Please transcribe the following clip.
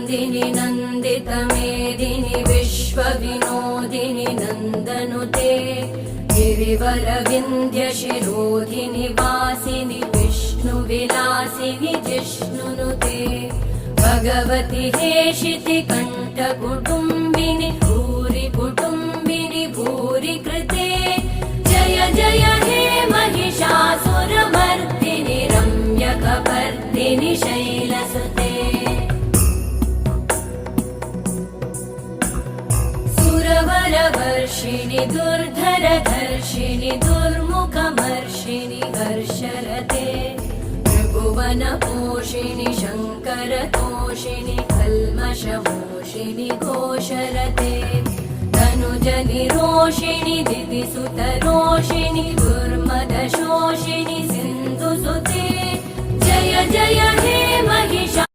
नन्दिनि नन्दितमेदिनि विश्वविनोदिनि नन्दनुते गिरिवरविन्ध्यशिरोधिनि वासिनि विष्णुविलासिनि जिष्णुनुते भगवति हेशिति कण्ठकुटुम्बिनि भूरि कुटुम्बिनि भूरि कृते जय जय हे महिषासुरमर्दिनि रम्यकपर्दिनि शैलसुते सुरवरवर्षिणि दुर्धरधर्षिणि दुर्मुखमर्षिणि हर्षरते त्रिभुवनपोषिणि शङ्करतोषिणि कल्मषमोषिणि घोषरते तनुजनिरोषिणि दिदिसुतरोषिणि दुर्मदशोषिणि सिन्धुसुते जय जय हे महिषासुरमर्दिनि